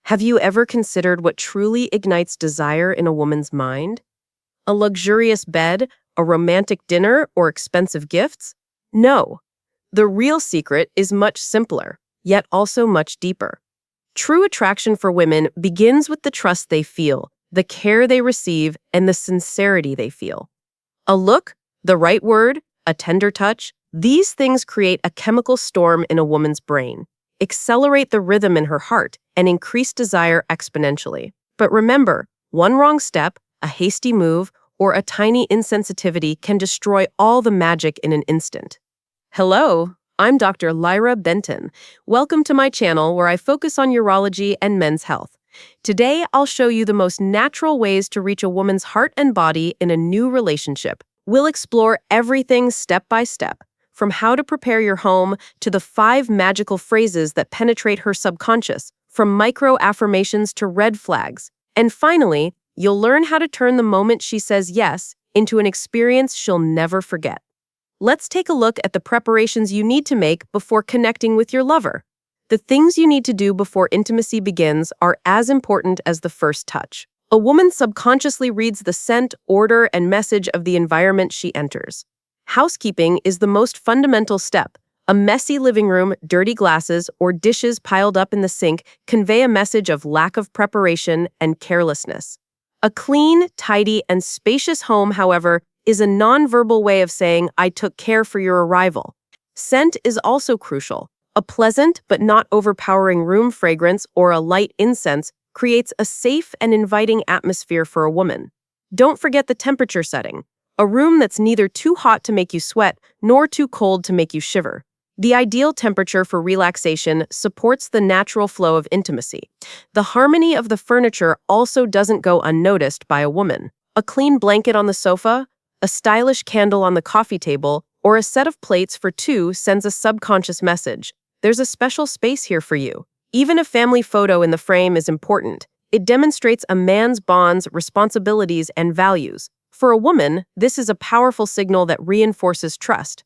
Have you ever considered what truly ignites desire in a woman's mind? A luxurious bed, a romantic dinner, or expensive gifts? No. The real secret is much simpler, yet also much deeper. True attraction for women begins with the trust they feel, the care they receive, and the sincerity they feel. A look, the right word, a tender touch, these things create a chemical storm in a woman's brain, accelerate the rhythm in her heart, and increase desire exponentially. But remember, one wrong step, a hasty move, or a tiny insensitivity can destroy all the magic in an instant. Hello, I'm Dr. Lyra Benton. Welcome to my channel where I focus on urology and men's health. Today, I'll show you the most natural ways to reach a woman's heart and body in a new relationship. We'll explore everything step by step, from how to prepare your home to the 5 magical phrases that penetrate her subconscious, from micro-affirmations to red flags. And finally, you'll learn how to turn the moment she says yes into an experience she'll never forget. Let's take a look at the preparations you need to make before connecting with your lover. The things you need to do before intimacy begins are as important as the first touch. A woman subconsciously reads the scent, odor, and message of the environment she enters. Housekeeping is the most fundamental step. A messy living room, dirty glasses, or dishes piled up in the sink convey a message of lack of preparation and carelessness. A clean, tidy, and spacious home, however, is a nonverbal way of saying, "I took care for your arrival." Scent is also crucial. A pleasant but not overpowering room fragrance or a light incense creates a safe and inviting atmosphere for a woman. Don't forget the temperature setting. A room that's neither too hot to make you sweat nor too cold to make you shiver. The ideal temperature for relaxation supports the natural flow of intimacy. The harmony of the furniture also doesn't go unnoticed by a woman. A clean blanket on the sofa, a stylish candle on the coffee table, or a set of plates for 2 sends a subconscious message. There's a special space here for you. Even a family photo in the frame is important. It demonstrates a man's bonds, responsibilities, and values. For a woman, this is a powerful signal that reinforces trust.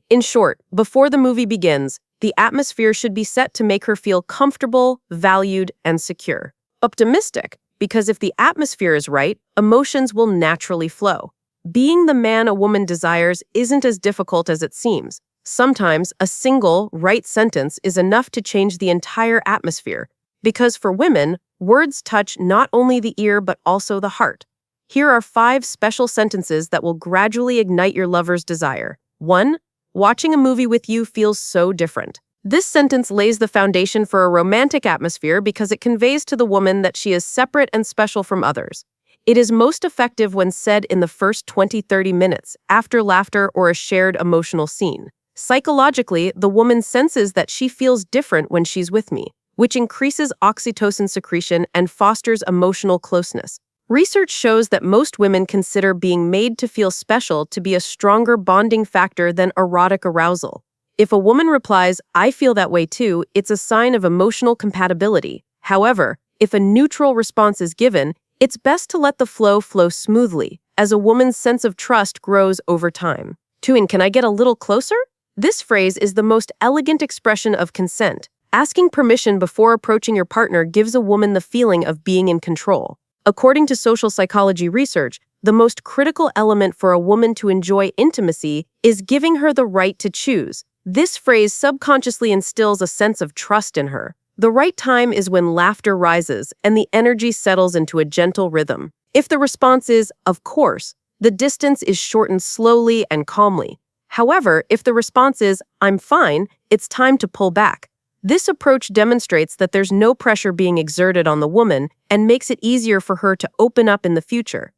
In short, before the movie begins, the atmosphere should be set to make her feel comfortable, valued, and secure. Optimistic, because if the atmosphere is right, emotions will naturally flow. Being the man a woman desires isn't as difficult as it seems. Sometimes a single, right sentence is enough to change the entire atmosphere, because for women, words touch not only the ear but also the heart. Here are 5 special sentences that will gradually ignite your lover's desire. 1. Watching a movie with you feels so different. This sentence lays the foundation for a romantic atmosphere because it conveys to the woman that she is separate and special from others. It is most effective when said in the first 20-30 minutes, after laughter or a shared emotional scene. Psychologically, the woman senses that she feels different when she's with me, which increases oxytocin secretion and fosters emotional closeness. Research shows that most women consider being made to feel special to be a stronger bonding factor than erotic arousal. If a woman replies, "I feel that way too," it's a sign of emotional compatibility. However, if a neutral response is given, it's best to let the flow smoothly, as a woman's sense of trust grows over time. 2. And can I get a little closer? This phrase is the most elegant expression of consent. Asking permission before approaching your partner gives a woman the feeling of being in control. According to social psychology research, the most critical element for a woman to enjoy intimacy is giving her the right to choose. This phrase subconsciously instills a sense of trust in her. The right time is when laughter rises and the energy settles into a gentle rhythm. If the response is, "Of course," the distance is shortened slowly and calmly. However, if the response is, "I'm fine," it's time to pull back. This approach demonstrates that there's no pressure being exerted on the woman and makes it easier for her to open up in the future.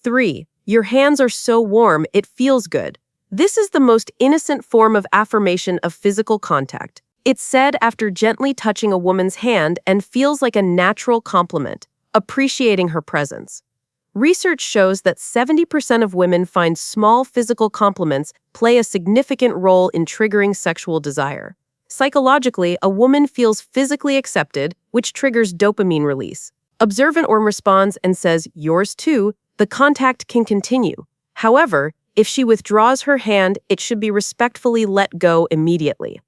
3. Your hands are so warm, it feels good. This is the most innocent form of affirmation of physical contact. It's said after gently touching a woman's hand and feels like a natural compliment, appreciating her presence. Research shows that 70% of women find small physical compliments play a significant role in triggering sexual desire. Psychologically, a woman feels physically accepted, which triggers dopamine release. Observe an orm responds and says, "Yours too," the contact can continue. However, if she withdraws her hand, it should be respectfully let go immediately.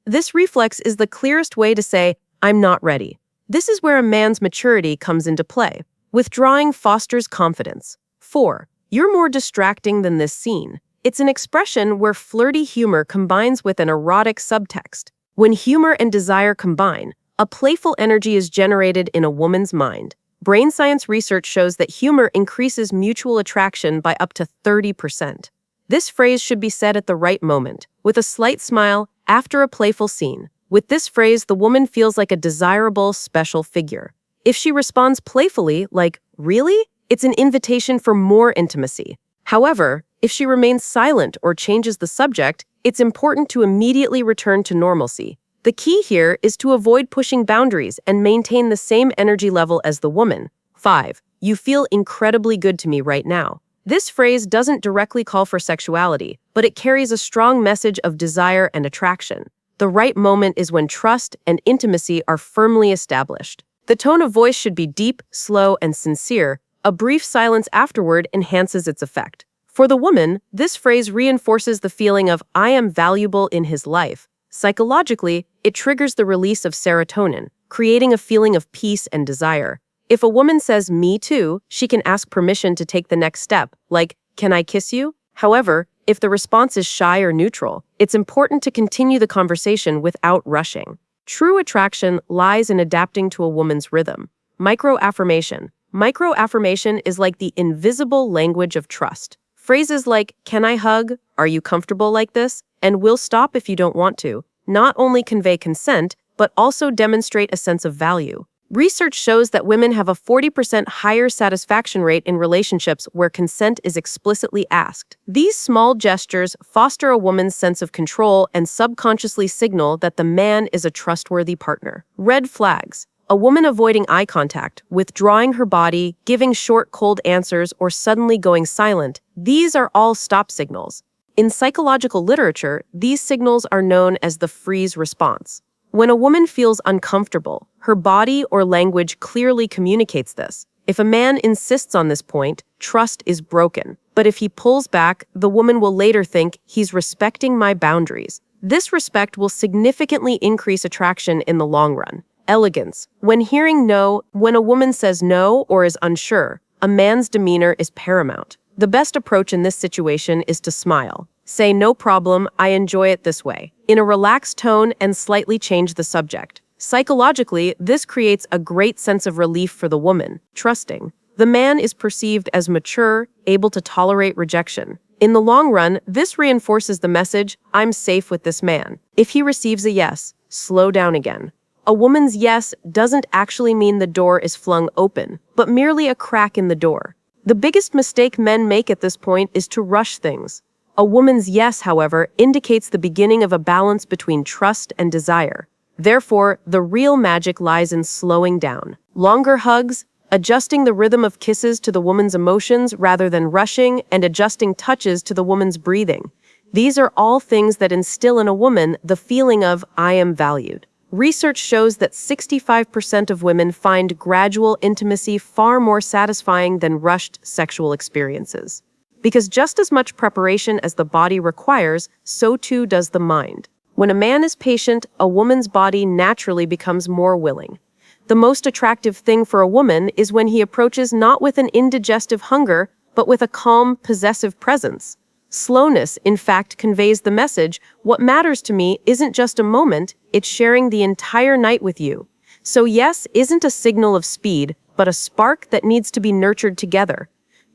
This reflex is the clearest way to say, "I'm not ready." This is where a man's maturity comes into play. Withdrawing fosters confidence. 4. You're more distracting than this scene. It's an expression where flirty humor combines with an erotic subtext. When humor and desire combine, a playful energy is generated in a woman's mind. Brain science research shows that humor increases mutual attraction by up to 30%. This phrase should be said at the right moment, with a slight smile after a playful scene. With this phrase, the woman feels like a desirable, special figure. If she responds playfully, like, "Really?" it's an invitation for more intimacy. However, if she remains silent or changes the subject, it's important to immediately return to normalcy. The key here is to avoid pushing boundaries and maintain the same energy level as the woman. 5. You feel incredibly good to me right now. This phrase doesn't directly call for sexuality, but it carries a strong message of desire and attraction. The right moment is when trust and intimacy are firmly established. The tone of voice should be deep, slow, and sincere. A brief silence afterward enhances its effect. For the woman, this phrase reinforces the feeling of "I am valuable in his life." Psychologically, it triggers the release of serotonin, creating a feeling of peace and desire. If a woman says "me too," she can ask permission to take the next step, like, "Can I kiss you?" However, if the response is shy or neutral, it's important to continue the conversation without rushing. True attraction lies in adapting to a woman's rhythm. Micro-affirmation. Micro-affirmation is like the invisible language of trust. Phrases like, "Can I hug?" "Are you comfortable like this?" and "We'll stop if you don't want to," not only convey consent, but also demonstrate a sense of value. Research shows that women have a 40% higher satisfaction rate in relationships where consent is explicitly asked. These small gestures foster a woman's sense of control and subconsciously signal that the man is a trustworthy partner. Red flags. A woman avoiding eye contact, withdrawing her body, giving short, cold answers, or suddenly going silent. These are all stop signals. In psychological literature, these signals are known as the freeze response. When a woman feels uncomfortable, her body or language clearly communicates this. If a man insists on this point, trust is broken. But if he pulls back, the woman will later think, "He's respecting my boundaries." This respect will significantly increase attraction in the long run. Elegance. When hearing no, when a woman says no or is unsure, a man's demeanor is paramount. The best approach in this situation is to smile. Say, "No problem, I enjoy it this way," in a relaxed tone, and slightly change the subject. Psychologically, this creates a great sense of relief for the woman. Trusting. The man is perceived as mature, able to tolerate rejection. In the long run, this reinforces the message, "I'm safe with this man." If he receives a yes, slow down again. A woman's yes doesn't actually mean the door is flung open, but merely a crack in the door. The biggest mistake men make at this point is to rush things. A woman's yes, however, indicates the beginning of a balance between trust and desire. Therefore, the real magic lies in slowing down. Longer hugs, adjusting the rhythm of kisses to the woman's emotions rather than rushing, and adjusting touches to the woman's breathing. These are all things that instill in a woman the feeling of "I am valued." Research shows that 65% of women find gradual intimacy far more satisfying than rushed sexual experiences. Because just as much preparation as the body requires, so too does the mind. When a man is patient, a woman's body naturally becomes more willing. The most attractive thing for a woman is when he approaches not with an indigestive hunger, but with a calm, possessive presence. Slowness, in fact, conveys the message, "What matters to me isn't just a moment, it's sharing the entire night with you." So yes isn't a signal of speed, but a spark that needs to be nurtured together.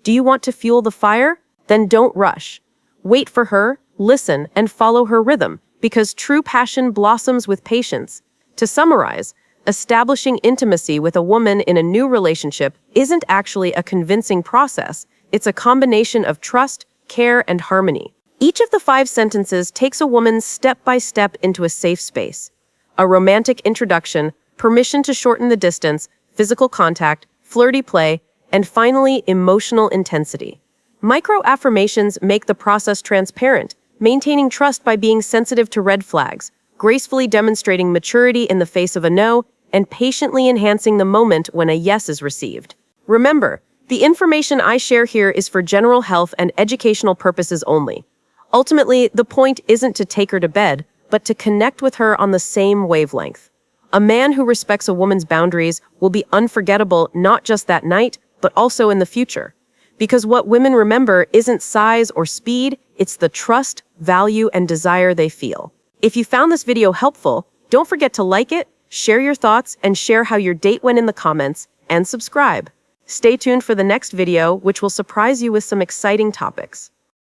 Do you want to fuel the fire? Then don't rush. Wait for her, listen, and follow her rhythm, because true passion blossoms with patience. To summarize, establishing intimacy with a woman in a new relationship isn't actually a convincing process. It's a combination of trust, care, and harmony. Each of the 5 sentences takes a woman step by step into a safe space. A romantic introduction, permission to shorten the distance, physical contact, flirty play, and finally, emotional intensity. Micro-affirmations make the process transparent, maintaining trust by being sensitive to red flags, gracefully demonstrating maturity in the face of a no, and patiently enhancing the moment when a yes is received. Remember, the information I share here is for general health and educational purposes only. Ultimately, the point isn't to take her to bed, but to connect with her on the same wavelength. A man who respects a woman's boundaries will be unforgettable not just that night, but also in the future. Because what women remember isn't size or speed, it's the trust, value, and desire they feel. If you found this video helpful, don't forget to like it, share your thoughts, and share how your date went in the comments, and subscribe. Stay tuned for the next video, which will surprise you with some exciting topics.